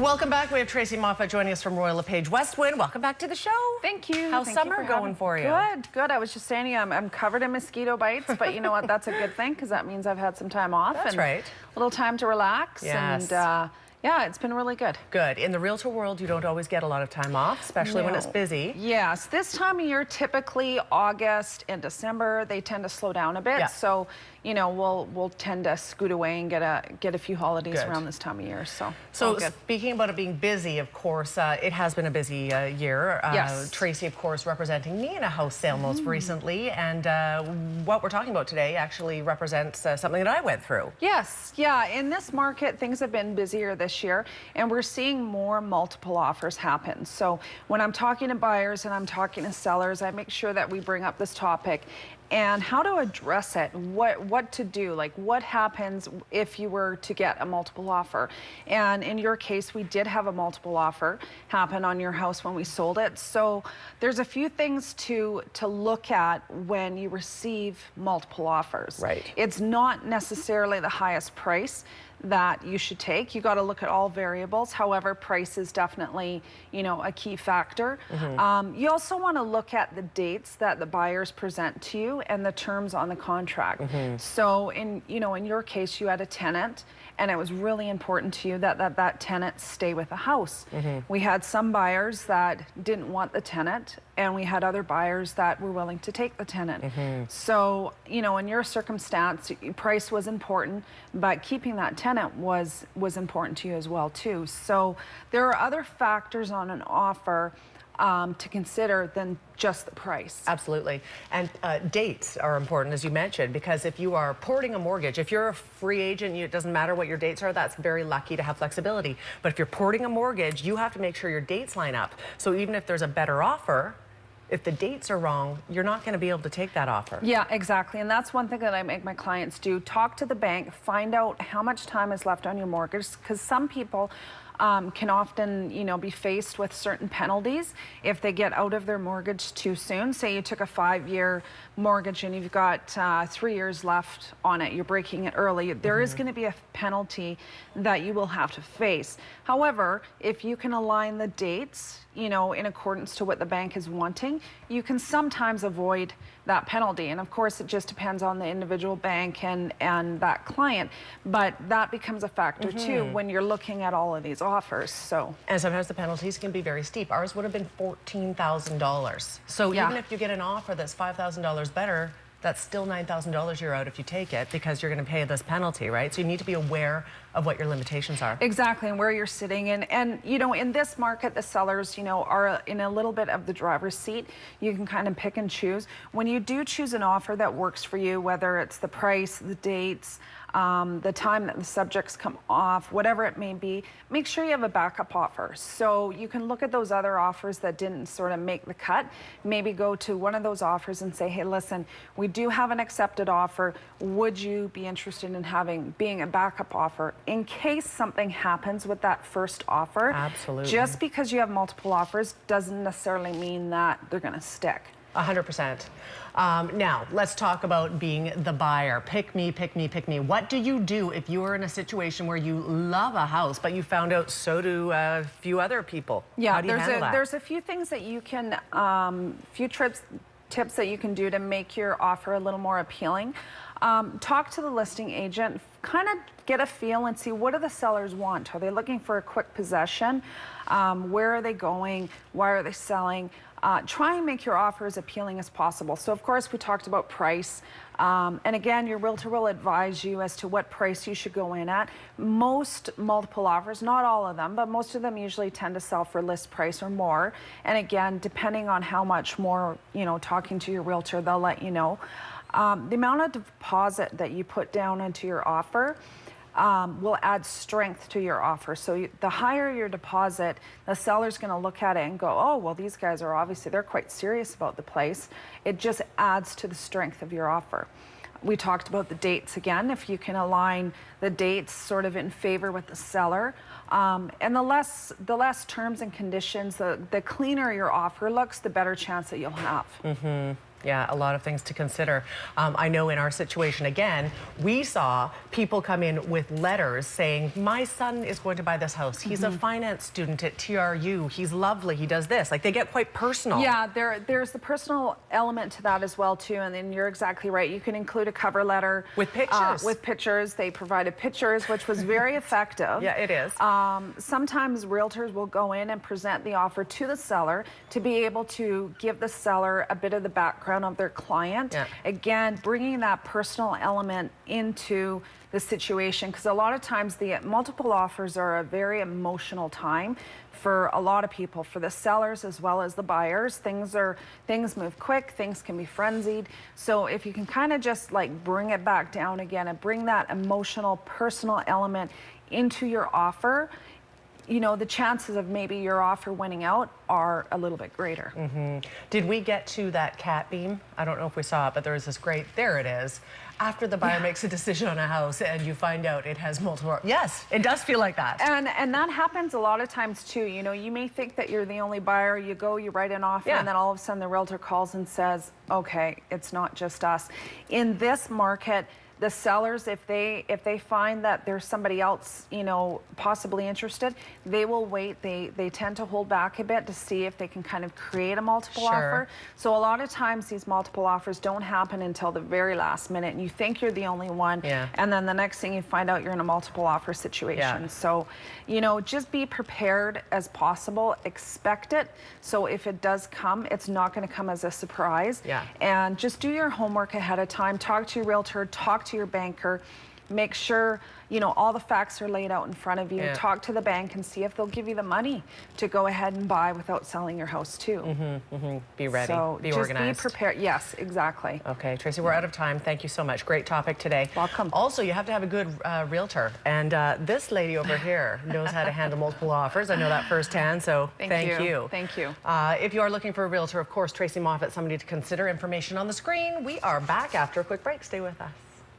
Welcome back. We have Tracy Moffett joining us from Royal LePage Westwind. Welcome back to the show. Thank you. How's summer going for you? Good. I was just saying to you, I'm covered in mosquito bites, but you know what? That's a good thing because that means I've had some time off. That's and right. A little time to relax. Yes. And yeah, it's been really good. Good. In the realtor world, you don't always get a lot of time off, especially when it's busy. Yes. This time of year, typically August and December, they tend to slow down a bit. Yeah. So, you know, we'll tend to scoot away and get a few holidays around this time of year. So speaking about it being busy, of course, it has been a busy year. Yes. Tracy, of course, representing me in a house sale most recently. And what we're talking about today actually represents something that I went through. Yes. Yeah. In this market, things have been busier this year, and we're seeing more multiple offers happen. So when I'm talking to buyers and I'm talking to sellers, I make sure that we bring up this topic and how to address it, what to do, like what happens if you were to get a multiple offer. And in your case, we did have a multiple offer happen on your house when we sold it. So there's a few things to look at when you receive multiple offers. Right. It's not necessarily the highest price that you should take. You got to look at all variables. However, price is definitely, you know, a key factor. You also want to look at the dates that the buyers present to you and the terms on the contract. So in your case, you had a tenant, and it was really important to you that tenant stay with the house. We had some buyers that didn't want the tenant, and we had other buyers that were willing to take the tenant. So, you know, in your circumstance, price was important, but keeping that tenant was important to you as well too. So there are other factors on an offer to consider than just the price. Absolutely. And dates are important, as you mentioned, because if you are porting a mortgage, if you're a free agent, it doesn't matter what your dates are, that's very lucky to have flexibility. But if you're porting a mortgage, you have to make sure your dates line up. So even if there's a better offer, if the dates are wrong, you're not going to be able to take that offer. Yeah, exactly. And that's one thing that I make my clients do. Talk to the bank, find out how much time is left on your mortgage, because some people can often, you know, be faced with certain penalties if they get out of their mortgage too soon. Say you took a 5-year mortgage and you've got 3 years left on it, you're breaking it early. There is going to be a penalty that you will have to face. However, if you can align the dates, you know, in accordance to what the bank is wanting, you can sometimes avoid that penalty. And of course, it just depends on the individual bank and that client, but that becomes a factor too when you're looking at all of these offers. So, and sometimes the penalties can be very steep. Ours would have been $14,000. So even if you get an offer that's $5,000 better, that's still $9,000 you're out if you take it, because you're going to pay this penalty, right? So you need to be aware of what your limitations are. Exactly, and where you're sitting. And you know, in this market, the sellers, you know, are in a little bit of the driver's seat. You can kind of pick and choose. When you do choose an offer that works for you, whether it's the price, the dates, the time that the subjects come off, whatever it may be, make sure you have a backup offer. So you can look at those other offers that didn't sort of make the cut, maybe go to one of those offers and say, hey, listen, we do have an accepted offer. Would you be interested in being a backup offer in case something happens with that first offer? Absolutely. Just because you have multiple offers doesn't necessarily mean that they're going to stick. 100%. Now, let's talk about being the buyer. Pick me, pick me, pick me. What do you do if you are in a situation where you love a house, but you found out so do a few other people? Yeah, how do you handle that? There's a few things that you can, tips that you can do to make your offer a little more appealing. Talk to the listing agent, kind of get a feel and see, what do the sellers want? Are they looking for a quick possession? Where are they going? Why are they selling? Try and make your offer as appealing as possible. So of course we talked about price. And again, your realtor will advise you as to what price you should go in at. Most multiple offers, not all of them, but most of them usually tend to sell for list price or more. And again, depending on how much more, you know, talking to your realtor, they'll let you know. The amount of deposit that you put down into your offer will add strength to your offer. So the higher your deposit, the seller's going to look at it and go, oh, well, these guys are obviously, they're quite serious about the place. It just adds to the strength of your offer. We talked about the dates again. If you can align the dates sort of in favor with the seller, and the less terms and conditions, the cleaner your offer looks, the better chance that you'll have. Yeah, a lot of things to consider. I know in our situation, again, we saw people come in with letters saying, my son is going to buy this house. He's a finance student at TRU. He's lovely. He does this. Like, they get quite personal. Yeah, there's the personal element to that as well, too. And then you're exactly right. You can include a cover letter. With pictures. With pictures. They provided pictures, which was very effective. Yeah, it is. Sometimes realtors will go in and present the offer to the seller to be able to give the seller a bit of the background of their client. Yeah. Again, bringing that personal element into the situation, because a lot of times the multiple offers are a very emotional time for a lot of people, for the sellers as well as the buyers. Things move quick, things can be frenzied. So if you can kind of just like bring it back down again and bring that emotional, personal element into your offer, you know, the chances of maybe your offer winning out are a little bit greater. Did we get to that cat beam? I don't know if we saw it, but there was this great, there it is. After the buyer makes a decision on a house and you find out it has multiple, yes, it does feel like that. And that happens a lot of times too. You know, you may think that you're the only buyer, you go, you write an offer, and then all of a sudden the realtor calls and says, okay, it's not just us. In this market, the sellers, if they find that there's somebody else, you know, possibly interested, they will wait. They tend to hold back a bit to see if they can kind of create a multiple offer. So a lot of times these multiple offers don't happen until the very last minute, and you think you're the only one, and then the next thing you find out you're in a multiple offer situation. So, you know, just be prepared as possible. Expect it. So if it does come, it's not going to come as a surprise. And just do your homework ahead of time. Talk to your realtor. Talk to your banker. Make sure, you know, all the facts are laid out in front of you. Talk to the bank and see if they'll give you the money to go ahead and buy without selling your house too. Be ready, so be just organized. Be prepared. Yes, exactly. Okay, Tracy, we're out of time. Thank you so much. Great topic today. Welcome. Also, you have to have a good realtor. And this lady over here knows how to handle multiple offers. I know that firsthand, so thank you. Thank you. If you are looking for a realtor, of course, Tracy Moffett, somebody to consider. Information on the screen. We are back after a quick break. Stay with us.